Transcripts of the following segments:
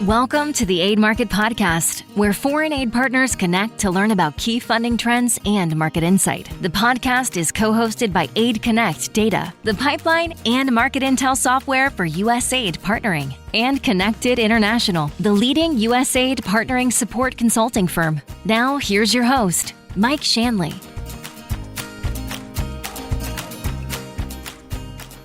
Welcome to the Aid Market Podcast, where foreign aid partners connect to learn about key funding trends and market insight. The podcast is co-hosted by Aid Connect Data, the pipeline and market intel software for USAID partnering, and Connected International, the leading USAID partnering support consulting firm. Now, here's your host, Mike Shanley.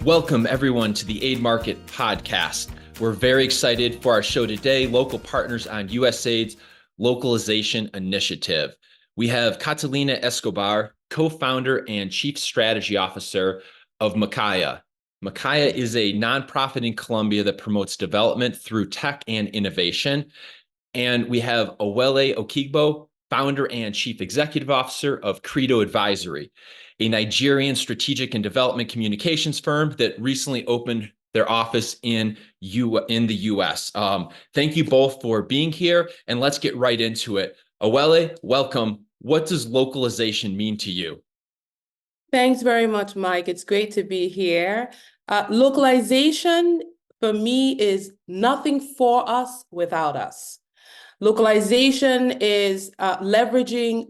Welcome, everyone, to the Aid Market Podcast. We're very excited for our show today, local partners on USAID's Localization Initiative. We have Catalina Escobar, co-founder and chief strategy officer of MAKAIA. MAKAIA is a nonprofit in Colombia that promotes development through tech and innovation. And we have Awele Okigbo, founder and chief executive officer of Credo Advisory, a Nigerian strategic and development communications firm that recently opened their office in the U.S. Thank you both for being here, and let's get right into it. Awele, welcome. What does localization mean to you? Thanks very much, Mike. It's great to be here. Localization, for me, is nothing for us without us. Localization is leveraging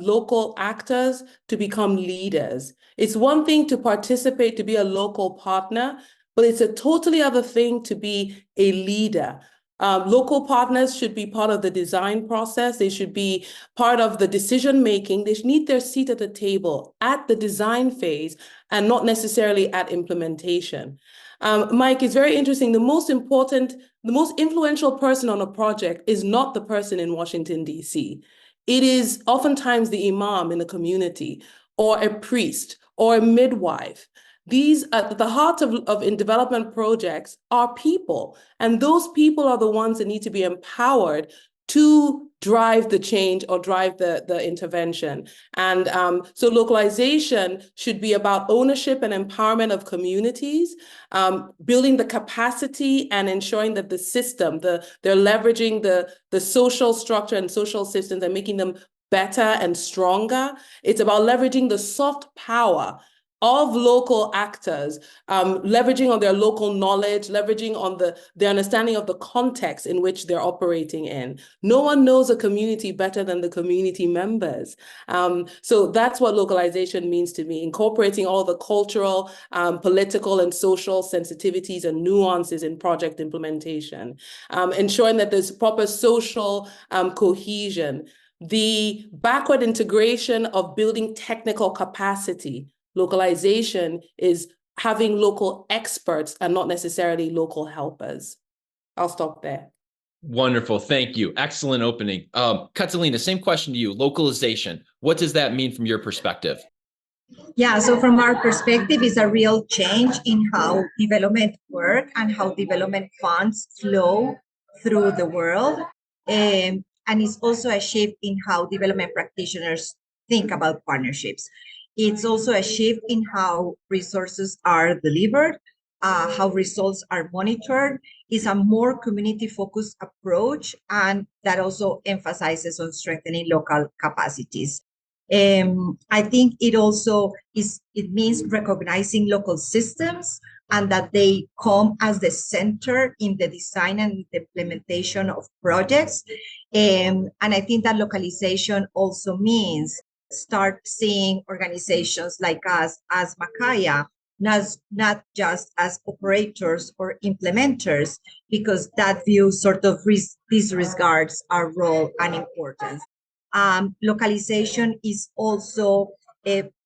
local actors to become leaders. It's one thing to participate, to be a local partner, but it's a totally other thing to be a leader. Local partners should be part of the design process. They should be part of the decision-making. They should need their seat at the table at the design phase and not necessarily at implementation. Mike, it's very interesting. The most influential person on a project is not the person in Washington, D.C. It is oftentimes the imam in the community, or a priest, or a midwife. These, at the heart of in development projects, are people, and those people are the ones that need to be empowered to drive the change or drive the intervention. And so localization should be about ownership and empowerment of communities, building the capacity and ensuring that the system, they're leveraging the social structure and social systems and making them better and stronger. It's about leveraging the soft power of local actors, leveraging on their local knowledge, leveraging on their understanding of the context in which they're operating in. No one knows a community better than the community members. So that's what localization means to me, incorporating all the cultural, political, and social sensitivities and nuances in project implementation, ensuring that there's proper social cohesion, the backward integration of building technical capacity. Localization is having local experts and not necessarily local helpers. I'll stop there. Wonderful. Thank you. Excellent opening. Catalina, same question to you. Localization. What does that mean from your perspective? Yeah, so from our perspective, it's a real change in how development work and how development funds flow through the world. And it's also a shift in how development practitioners think about partnerships. It's also a shift in how resources are delivered, how results are monitored. It's a more community-focused approach, and that also emphasizes on strengthening local capacities. I think it also means recognizing local systems and that they come as the center in the design and the implementation of projects. And I think that localization also means start seeing organizations like us as MAKAIA, not just as operators or implementers, because that view sort of disregards our role and importance. Localization is also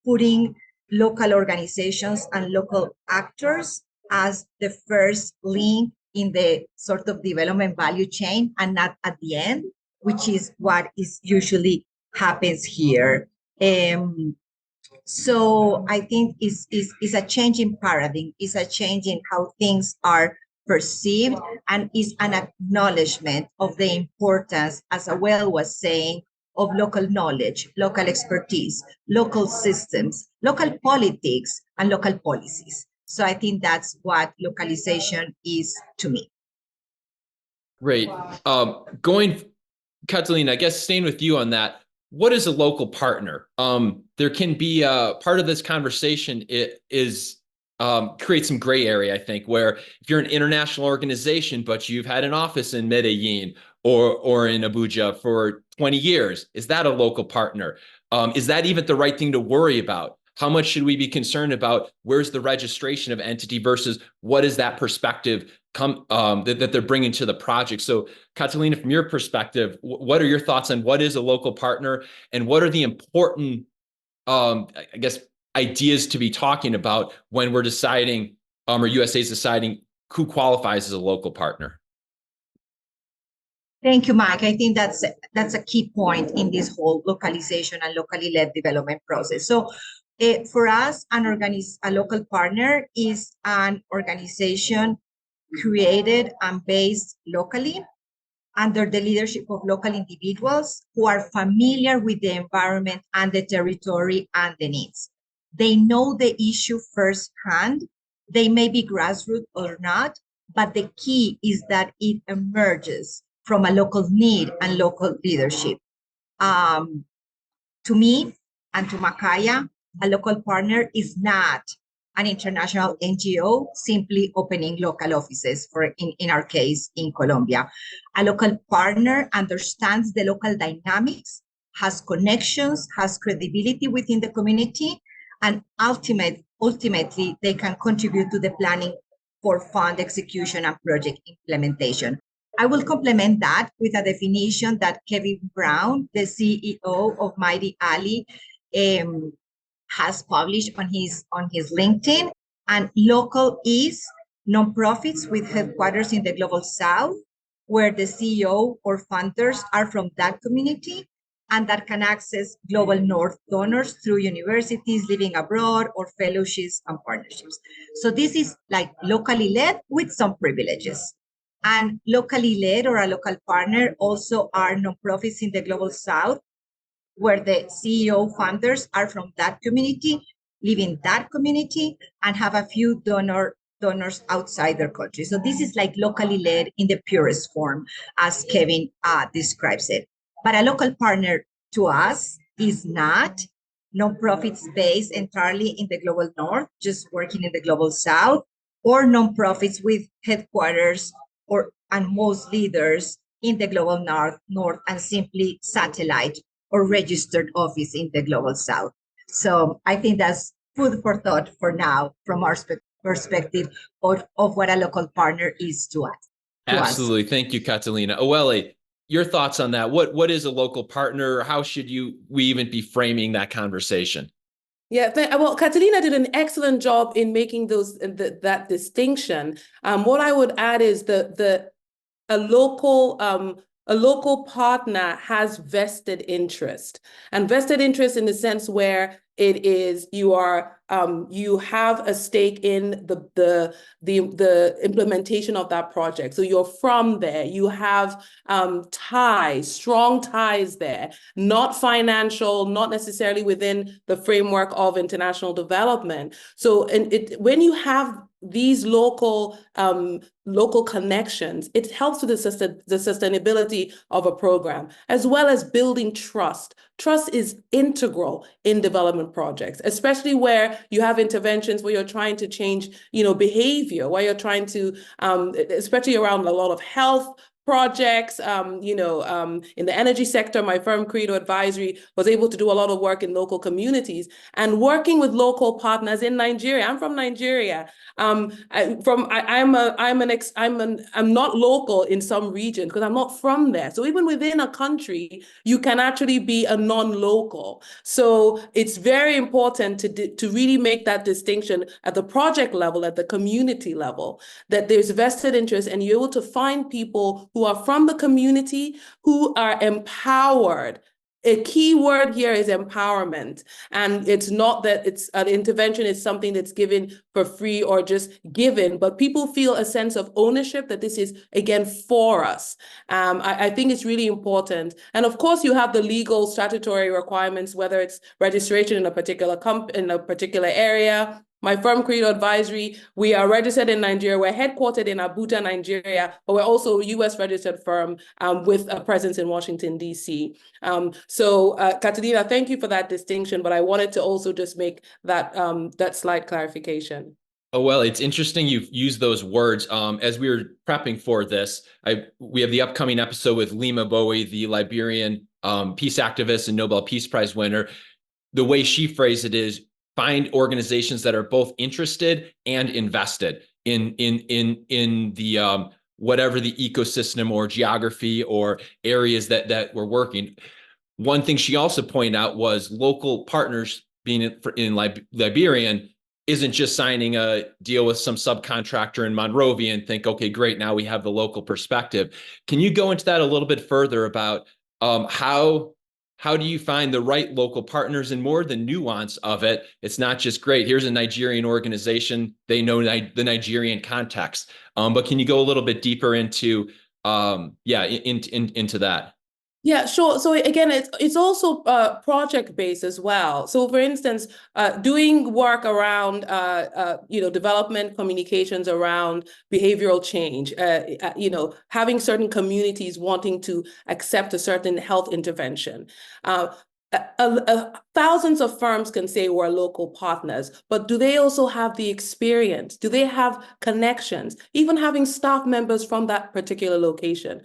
putting local organizations and local actors as the first link in the sort of development value chain and not at the end, which is what is usually happens here. So I think it's a change in paradigm, it's a change in how things are perceived, and is an acknowledgement of the importance, as Awele was saying, of local knowledge, local expertise, local systems, local politics, and local policies. So I think that's what localization is to me. Great. Catalina, I guess staying with you on that, what is a local partner? There can be part of this conversation is create some gray area, I think, where if you're an international organization, but you've had an office in Medellin or in Abuja for 20 years, is that a local partner? Is that even the right thing to worry about? How much should we be concerned about where's the registration of entity versus what is that perspective that they're bringing to the project? So, Catalina, from your perspective, what are your thoughts on what is a local partner and what are the important, I guess, ideas to be talking about when we're deciding, or USA is deciding who qualifies as a local partner? Thank you, Mike. I think that's a key point in this whole localization and locally led development process. So for us, a local partner is an organization created and based locally under the leadership of local individuals who are familiar with the environment and the territory and the needs. They know the issue firsthand. They may be grassroots or not, but the key is that it emerges from a local need and local leadership. To me and to MAKAIA, a local partner is not an international NGO simply opening local offices, in our case, in Colombia. A local partner understands the local dynamics, has connections, has credibility within the community, and ultimately, they can contribute to the planning for fund execution and project implementation. I will complement that with a definition that Kevin Brown, the CEO of Mighty Alley, has published on his LinkedIn. And local is nonprofits with headquarters in the Global South, where the CEO or funders are from that community and that can access Global North donors through universities, living abroad, or fellowships and partnerships. So this is like locally led with some privileges. And locally led or a local partner also are nonprofits in the Global South, where the CEO funders are from that community, live in that community, and have a few donors outside their country. So this is like locally led in the purest form, as Kevin describes it. But a local partner to us is not nonprofits based entirely in the Global North, just working in the Global South, or nonprofits with headquarters and most leaders in the Global North and simply satellite or registered office in the Global South. So I think that's food for thought for now from our perspective of what a local partner is to us. Absolutely. Thank you, Catalina. Awele, your thoughts on that? What is a local partner? How should we even be framing that conversation? Yeah, well, Catalina did an excellent job in making that distinction. What I would add is a local partner has vested interest, and vested interest in the sense where it is you have a stake in the implementation of that project. So you're from there. You have strong ties there, not financial, not necessarily within the framework of international development. So when you have these local connections, it helps with the sustainability of a program, as well as building trust. Trust is integral in development projects, especially where you have interventions where you're trying to change, behavior, where you're trying to, especially around a lot of health projects, in the energy sector. My firm, Credo Advisory, was able to do a lot of work in local communities and working with local partners in Nigeria. I'm from Nigeria. I'm not local in some regions because I'm not from there. So even within a country, you can actually be a non-local. So it's very important to really make that distinction at the project level, at the community level, that there's vested interest and you're able to find people who are from the community, who are empowered. A key word here is empowerment. And it's not that it's an intervention is something that's given for free or just given, but people feel a sense of ownership that this is, again, for us. I think it's really important. And of course, you have the legal statutory requirements, whether it's registration in a particular area. My firm, Credo Advisory, we are registered in Nigeria. We're headquartered in Abuja, Nigeria, but we're also a US registered firm with a presence in Washington, DC. So Catalina, thank you for that distinction, but I wanted to also just make that slight clarification. Oh, well, it's interesting you've used those words. As we were prepping for this, we have the upcoming episode with Lima Bowie, the Liberian peace activist and Nobel Peace Prize winner. The way she phrased it is find organizations that are both interested and invested in the whatever the ecosystem or geography or areas that we're working. One thing she also pointed out was local partners being in Liberian isn't just signing a deal with some subcontractor in Monrovia and think, okay, great, now we have the local perspective. Can you go into that a little bit further about how do you find the right local partners and more the nuance of it? It's not just great. Here's a Nigerian organization. They know the Nigerian context. But can you go a little bit deeper into into that? Yeah, sure. So again, it's also project based as well. So for instance, doing work around development communications around behavioral change, having certain communities wanting to accept a certain health intervention. Thousands of firms can say we're local partners, but do they also have the experience? Do they have connections? Even having staff members from that particular location.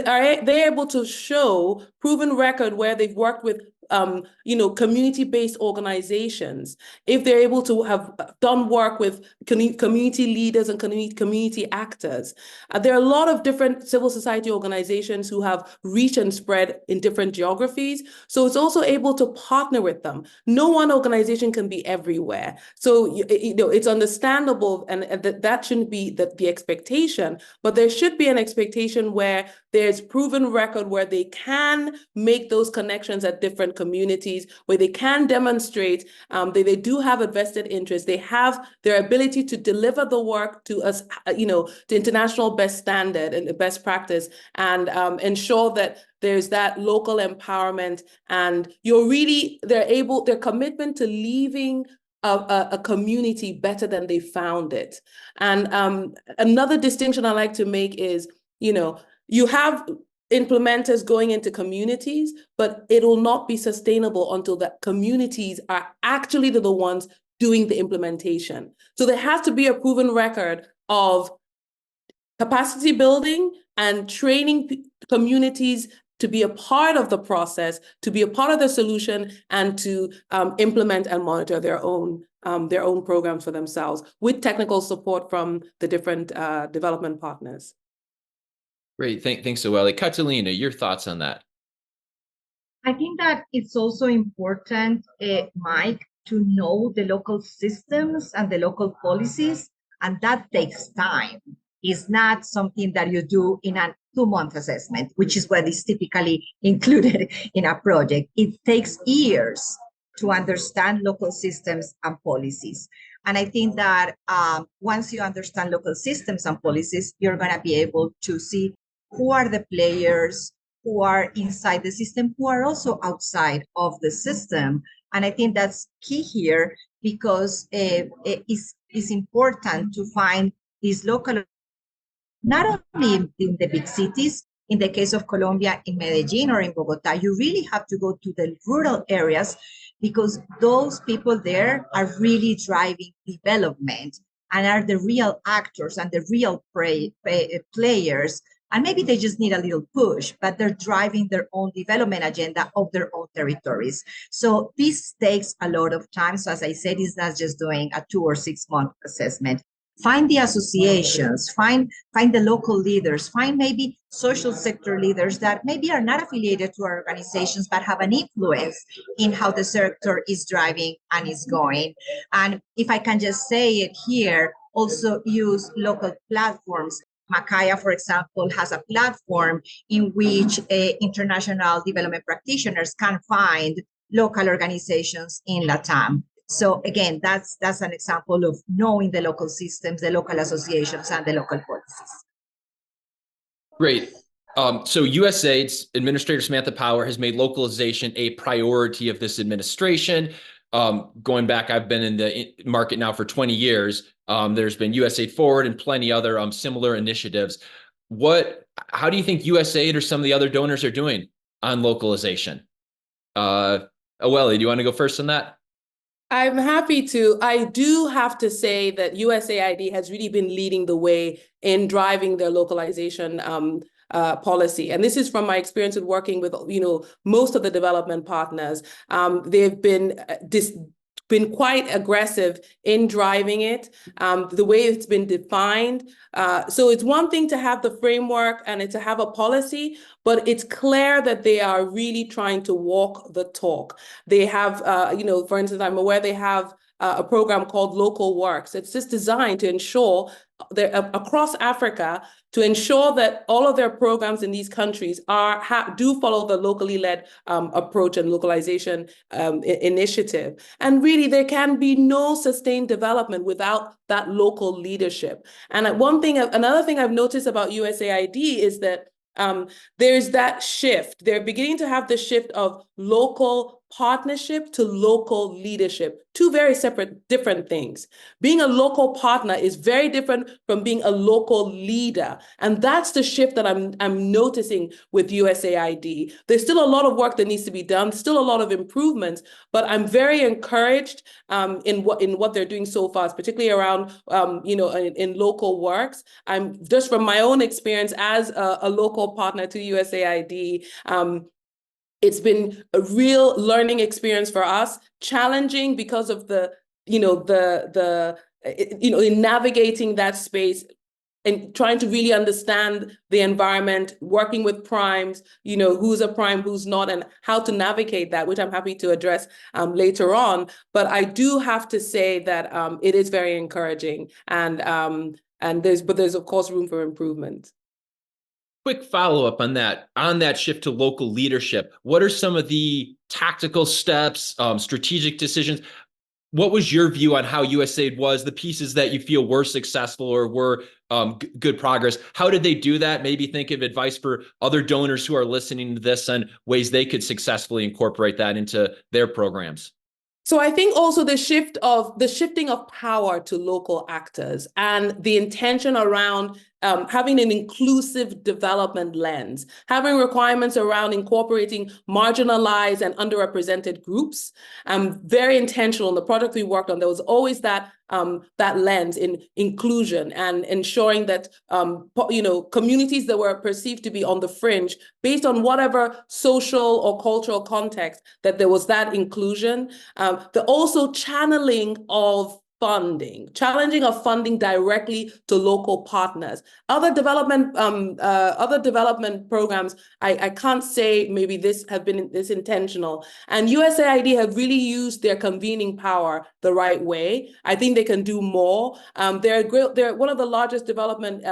Are they able to show proven record where they've worked with community-based organizations, if they're able to have done work with community leaders and community actors? There are a lot of different civil society organizations who have reach and spread in different geographies. So it's also able to partner with them. No one organization can be everywhere. So it's understandable, and that shouldn't be the expectation, but there should be an expectation where there's proven record where they can make those connections at different communities, where they can demonstrate that they do have a vested interest. They have their ability to deliver the work to us, to international best standard and best practice, and ensure that there's that local empowerment, and their commitment to leaving a community better than they found it. And another distinction I like to make is, you have implementers going into communities, but it will not be sustainable until the communities are actually the ones doing the implementation. So there has to be a proven record of capacity building and training communities to be a part of the process, to be a part of the solution, and to implement and monitor their own programs for themselves with technical support from the different development partners. Great. Thanks, Awele. Catalina, your thoughts on that? I think that it's also important, Mike, to know the local systems and the local policies, and that takes time. It's not something that you do in a 2-month assessment, which is what is typically included in a project. It takes years to understand local systems and policies. And I think that once you understand local systems and policies, you're going to be able to see who are the players who are inside the system, who are also outside of the system. And I think that's key here, because it's important to find these local, not only in the big cities. In the case of Colombia, in Medellin or in Bogota, you really have to go to the rural areas, because those people there are really driving development and are the real actors and the real players. And maybe they just need a little push, but they're driving their own development agenda of their own territories. So this takes a lot of time. So as I said, it's not just doing a 2 or 6 month assessment. Find the associations, find the local leaders, find maybe social sector leaders that maybe are not affiliated to our organizations, but have an influence in how the sector is driving and is going. And if I can just say it here, also use local platforms. MAKAIA, for example, has a platform in which international development practitioners can find local organizations in LATAM. So again, that's an example of knowing the local systems, the local associations, and the local policies. Great. So USAID's Administrator Samantha Power has made localization a priority of this administration. Going back, I've been in the market now for 20 years. There's been USAID Forward and plenty other similar initiatives. How do you think USAID or some of the other donors are doing on localization? Awele, do you want to go first on that? I'm happy to. I do have to say that USAID has really been leading the way in driving their localization policy. And this is from my experience with working with, most of the development partners. They've been quite aggressive in driving it, the way it's been defined. So it's one thing to have the framework and to have a policy, but it's clear that they are really trying to walk the talk. They have, for instance, I'm aware they have a program called Local Works. It's just designed to ensure across Africa, to ensure that all of their programs in these countries do follow the locally led approach and localization initiative. And really, there can be no sustained development without that local leadership. And another thing I've noticed about USAID is that there's that shift. They're beginning to have the shift of local partnership to local leadership, two very different things. Being a local partner is very different from being a local leader. And that's the shift that I'm noticing with USAID. There's still a lot of work that needs to be done, still a lot of improvements, but I'm very encouraged in what they're doing so far, particularly around, in local works. I'm just from my own experience as a local partner to USAID, it's been a real learning experience for us, challenging because of in navigating that space and trying to really understand the environment, working with primes, who's a prime, who's not, and how to navigate that, which I'm happy to address later on. But I do have to say that it is very encouraging, and there's of course room for improvement. Quick follow-up on that shift to local leadership. What are some of the tactical steps, strategic decisions? What was your view on how USAID was, the pieces that you feel were successful or were good progress? How did they do that? Maybe think of advice for other donors who are listening to this and ways they could successfully incorporate that into their programs. So I think also the shifting of power to local actors and the intention around having an inclusive development lens, having requirements around incorporating marginalized and underrepresented groups. Very intentional in the project we worked on. There was always that lens in inclusion and ensuring that communities that were perceived to be on the fringe, based on whatever social or cultural context, that there was that inclusion. The also channeling of challenging of funding directly to local partners. Other development programs, I can't say maybe this have been this intentional. And USAID have really used their convening power the right way. I think they can do more. They're one of the largest development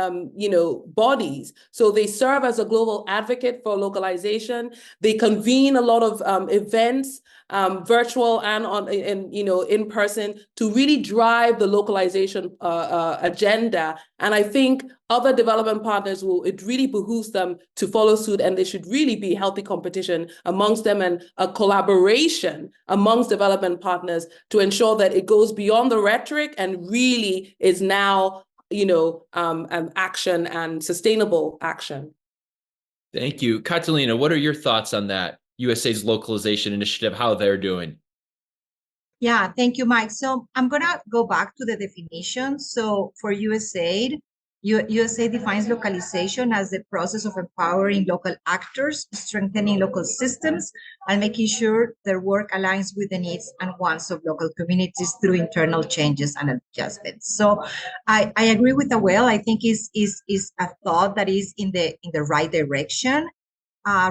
bodies. So they serve as a global advocate for localization. They convene a lot of events, virtual and in person, to really drive the localization agenda. And I think other development partners it really behooves them to follow suit, and there should really be healthy competition amongst them and a collaboration amongst development partners to ensure that it goes beyond the rhetoric and really is now, action and sustainable action. Thank you. Catalina, what are your thoughts on that? USAID's localization initiative, how they're doing? Yeah, thank you, Mike. So I'm going to go back to the definition. So for USAID, USAID defines localization as the process of empowering local actors, strengthening local systems, and making sure their work aligns with the needs and wants of local communities through internal changes and adjustments. So I agree with Awele. I think is a thought that is in the right direction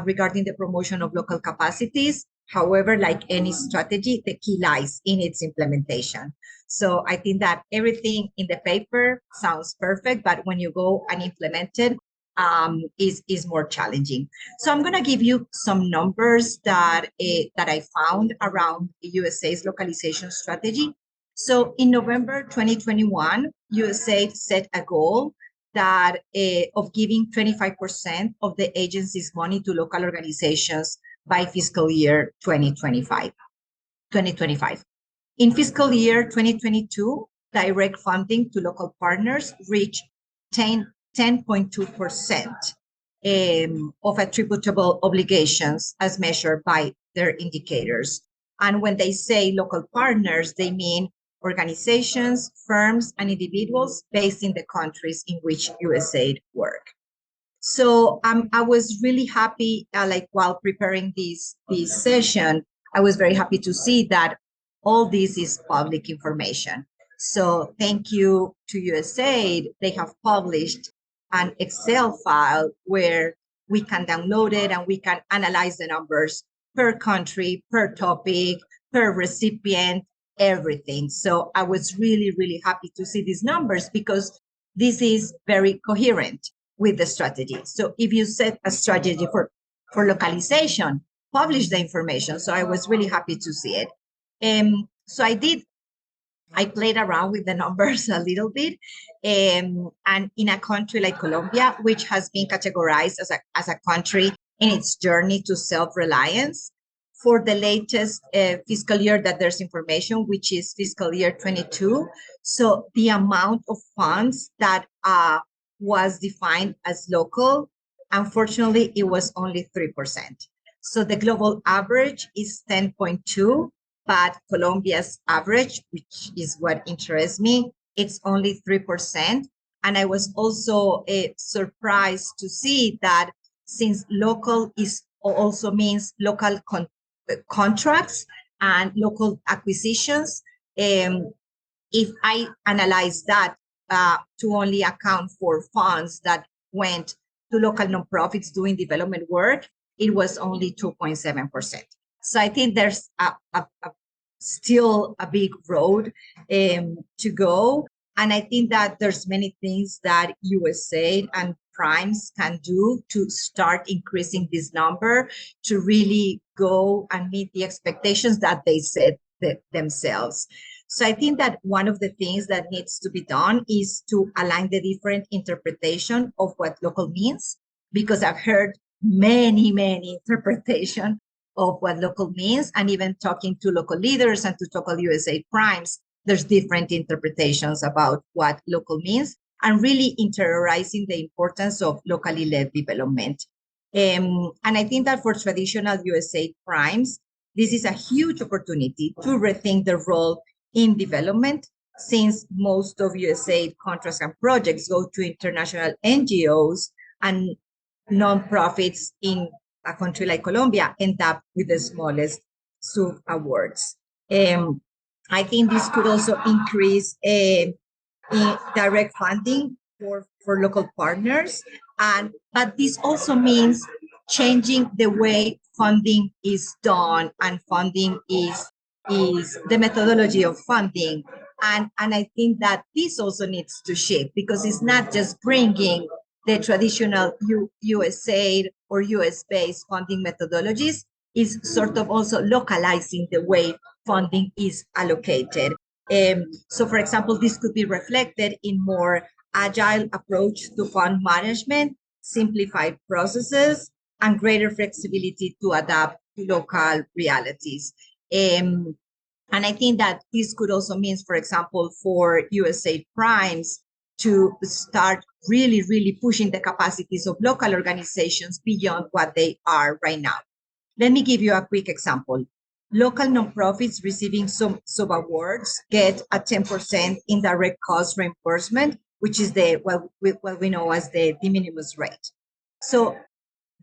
regarding the promotion of local capacities. However, like any strategy, the key lies in its implementation. So I think that everything in the paper sounds perfect, but when you go and implement it, is more challenging. So I'm going to give you some numbers that I found around USAID's localization strategy. So in November 2021, USAID set a goal that of giving 25% of the agency's money to local organizations by fiscal year 2025. In fiscal year 2022, direct funding to local partners reached 10.2% of attributable obligations as measured by their indicators. And when they say local partners, they mean organizations, firms, and individuals based in the countries in which USAID work. So I was really happy, like while preparing this session, I was very happy to see that all this is public information. So thank you to USAID. They have published an Excel file where we can download it and we can analyze the numbers per country, per topic, per recipient, everything. So I was really, really happy to see these numbers because this is very coherent with the strategy. So if you set a strategy for localization, publish the information. So I was really happy to see it. So I played around with the numbers a little bit. And in a country like Colombia, which has been categorized as a country in its journey to self-reliance, for the latest fiscal year that there's information, which is fiscal year 22. So the amount of funds that was defined as local, unfortunately, it was only 3%. So the global average is 10.2, but Colombia's average, which is what interests me, it's only 3%. And I was also surprised to see that since local is also means local contracts and local acquisitions, if I analyze that to only account for funds that went to local nonprofits doing development work, it was only 2.7%. So I think there's still a big road to go. And I think that there's many things that USAID and primes can do to start increasing this number to really go and meet the expectations that they set themselves. So I think that one of the things that needs to be done is to align the different interpretation of what local means, because I've heard many interpretations of what local means, and even talking to local leaders and to local USAID primes, there's different interpretations about what local means, and really interiorizing the importance of locally led development. And I think that for traditional USAID primes, this is a huge opportunity to rethink their role in development, since most of USAID contracts and projects go to international NGOs, and nonprofits in a country like Colombia end up with the smallest sub-awards. I think this could also increase direct funding for local partners, but this also means changing the way funding is done, and funding is the methodology of funding. And I think that this also needs to shift, because it's not just bringing the traditional USAID or US-based funding methodologies, is sort of also localizing the way funding is allocated. So for example, this could be reflected in more agile approach to fund management, simplified processes, and greater flexibility to adapt to local realities. And I think that this could also mean, for example, for USAID primes to start really pushing the capacities of local organizations beyond what they are right now. Let me give you a quick example. Local nonprofits receiving some sub-awards get a 10% indirect cost reimbursement, which is what we know as the de minimis rate. So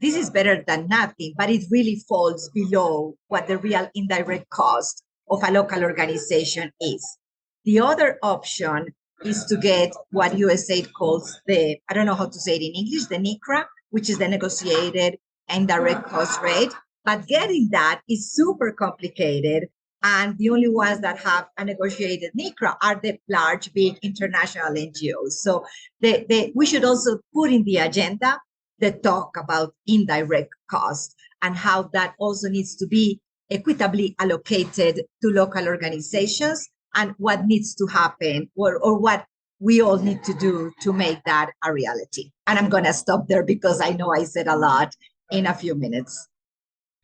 this is better than nothing, but it really falls below what the real indirect cost of a local organization is. The other option is to get what USAID calls I don't know how to say it in English, the NICRA, which is the negotiated indirect cost rate. But getting that is super complicated. And the only ones that have a negotiated NICRA are the large, big international NGOs. So we should also put in the agenda the talk about indirect cost, and how that also needs to be equitably allocated to local organizations, and what needs to happen, or what we all need to do to make that a reality. And I'm going to stop there because I know I said a lot in a few minutes.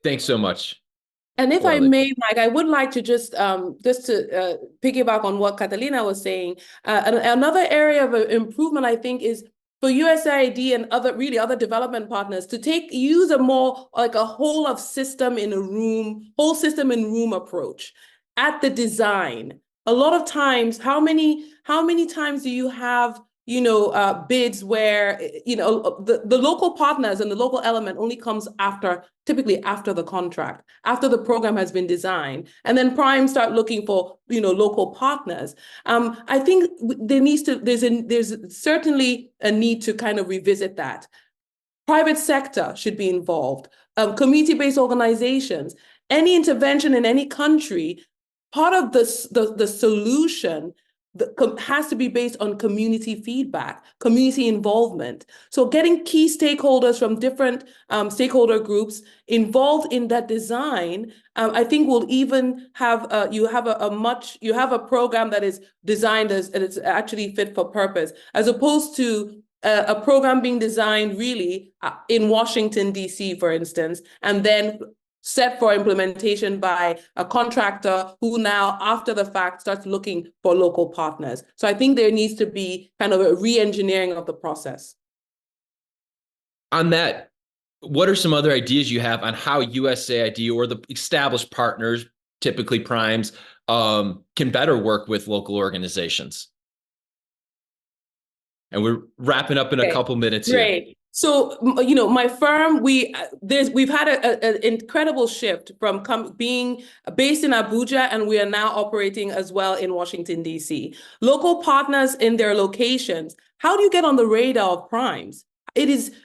Thanks so much. And if I may, Mike, I would like to just to piggyback on what Catalina was saying. Another area of improvement, I think, is for USAID and other development partners to use a more like a whole system in room approach at the design. A lot of times, how many times do you have bids where the local partners and the local element only comes typically after the contract, after the program has been designed, and then primes start looking for local partners. I think there's certainly a need to kind of revisit that. Private sector should be involved. Community-based organizations. Any intervention in any country, part of the solution has to be based on community feedback, community involvement. So getting key stakeholders from different stakeholder groups involved in that design, I think will even have you have a program that is designed and it's actually fit for purpose, as opposed to a program being designed really in Washington, D.C., for instance, and then set for implementation by a contractor who now, after the fact, starts looking for local partners. So I think there needs to be kind of a re-engineering of the process. On that, what are some other ideas you have on how USAID or the established partners, typically primes, can better work with local organizations? And we're wrapping up in a couple minutes here. Great. So, my firm, we've had an incredible shift from being based in Abuja, and we are now operating as well in Washington, D.C. Local partners in their locations. How do you get on the radar of primes?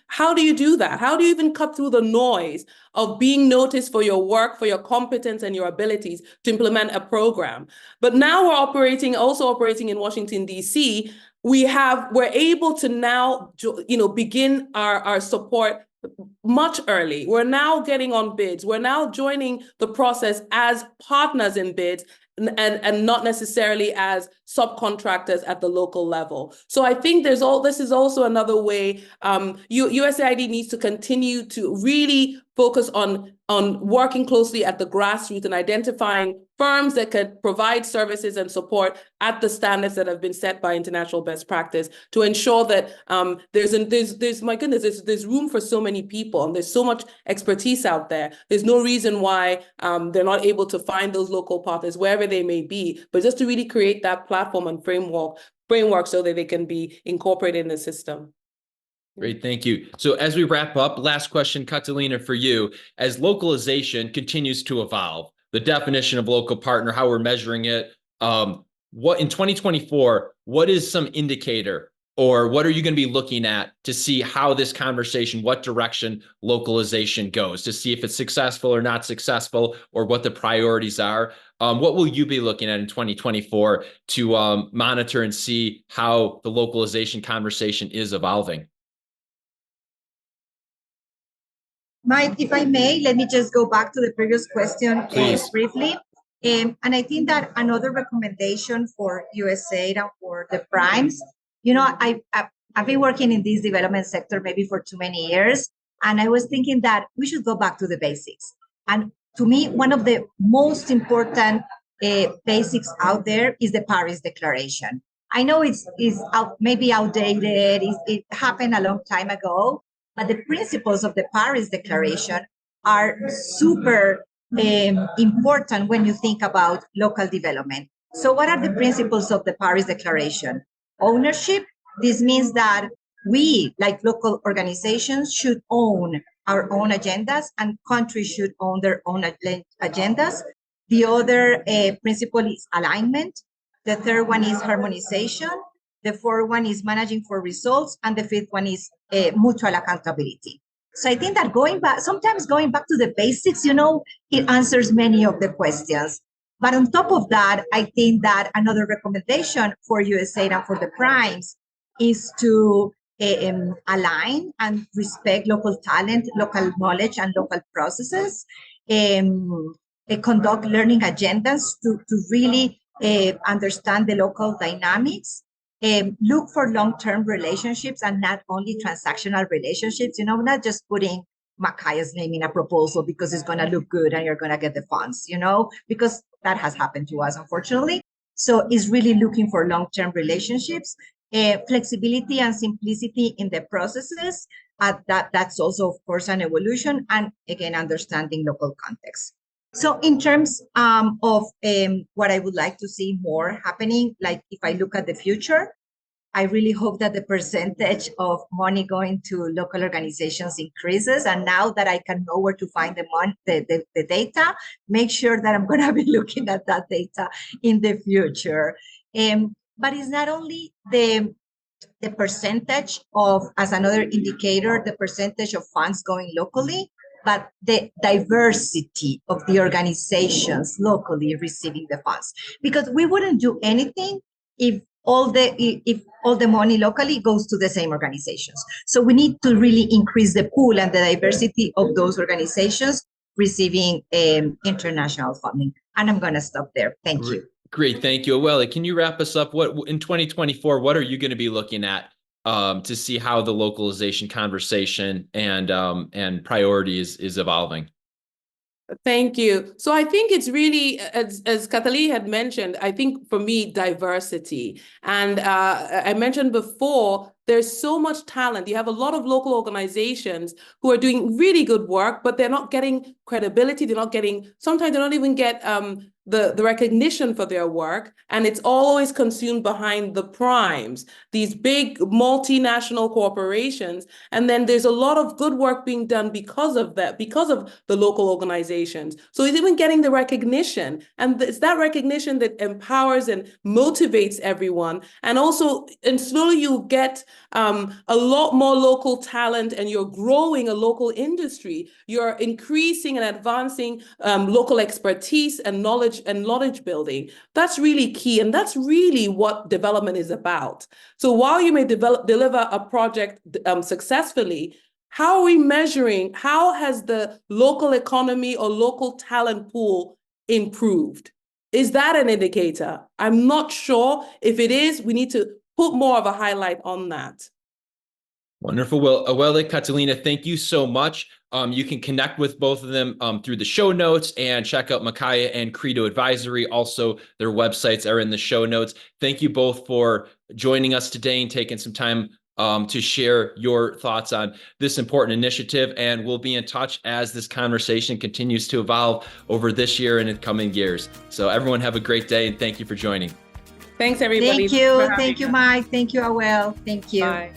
How do you do that? How do you even cut through the noise of being noticed for your work, for your competence and your abilities to implement a program? But now we're also operating in Washington, D.C. We're able to now, begin our support much early. We're now getting on bids. We're now joining the process as partners in bids and not necessarily as subcontractors at the local level. So I think this is also another way USAID needs to continue to really focus on working closely at the grassroots and identifying firms that could provide services and support at the standards that have been set by international best practice to ensure that there's room for so many people and there's so much expertise out there. There's no reason why they're not able to find those local partners wherever they may be, but just to really create that platform and framework so that they can be incorporated in the system. Great, thank you. So as we wrap up, last question, Catalina, for you. As localization continues to evolve, the definition of local partner, how we're measuring it, what in 2024, what is some indicator or what are you going to be looking at to see how this conversation, what direction localization goes, to see if it's successful or not successful or what the priorities are? What will you be looking at in 2024 to monitor and see how the localization conversation is evolving? Mike, if I may, let me just go back to the previous question briefly. And I think that another recommendation for USAID and for the primes, I've been working in this development sector maybe for too many years, and I was thinking that we should go back to the basics. And to me, one of the most important basics out there is the Paris Declaration. I know it's maybe outdated, it happened a long time ago, but the principles of the Paris Declaration are super important when you think about local development. So what are the principles of the Paris Declaration? Ownership. This means that we, like local organizations, should own our own agendas and countries should own their own agendas. The other principle is alignment. The third one is harmonization. The fourth one is managing for results. And the fifth one is mutual accountability. So I think that sometimes going back to the basics, it answers many of the questions. But on top of that, I think that another recommendation for USAID and for the primes is to align and respect local talent, local knowledge, and local processes. Conduct learning agendas to really understand the local dynamics. Look for long-term relationships and not only transactional relationships, not just putting MAKAIA's name in a proposal because it's going to look good and you're going to get the funds, because that has happened to us, unfortunately. So it's really looking for long-term relationships Flexibility and simplicity in the processes, that's also, of course, an evolution. And again, understanding local context. So in terms of what I would like to see more happening, like if I look at the future, I really hope that the percentage of money going to local organizations increases. And now that I can know where to find the data, make sure that I'm going to be looking at that data in the future. But it's not only the percentage of, as another indicator, the percentage of funds going locally, but the diversity of the organizations locally receiving the funds. Because we wouldn't do anything if all the money locally goes to the same organizations. So we need to really increase the pool and the diversity of those organizations receiving international funding. And I'm going to stop there. Thank you. Great. Thank you. Awele, can you wrap us up? What in 2024, what are you going to be looking at to see how the localization conversation and priority is evolving? Thank you. So I think it's really, as Catalina had mentioned, I think for me, diversity. And I mentioned before, there's so much talent. You have a lot of local organizations who are doing really good work, but they're not getting credibility. Sometimes they don't even get the recognition for their work. And it's always consumed behind the primes, these big multinational corporations. And then there's a lot of good work being done because of that, because of the local organizations. So it's even getting the recognition. And it's that recognition that empowers and motivates everyone. And slowly you get a lot more local talent, and you're growing a local industry. You're increasing and advancing local expertise and knowledge building. That's really key. And that's really what development is about. So while you may deliver a project successfully, how are we measuring? How has the local economy or local talent pool improved? Is that an indicator? I'm not sure. If it is, we need to put more of a highlight on that. Wonderful. Well, Awele, Catalina, thank you so much. You can connect with both of them through the show notes and check out MAKAIA and Credo Advisory. Also, their websites are in the show notes. Thank you both for joining us today and taking some time to share your thoughts on this important initiative. And we'll be in touch as this conversation continues to evolve over this year and in coming years. So everyone have a great day, and thank you for joining. Thanks, everybody. Thank you. Thank you, Mike. Thank you, Awele. Thank you. Bye.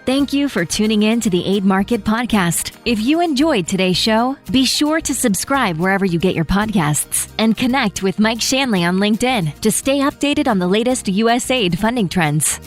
Thank you for tuning in to the Aid Market Podcast. If you enjoyed today's show, be sure to subscribe wherever you get your podcasts and connect with Mike Shanley on LinkedIn to stay updated on the latest USAID funding trends.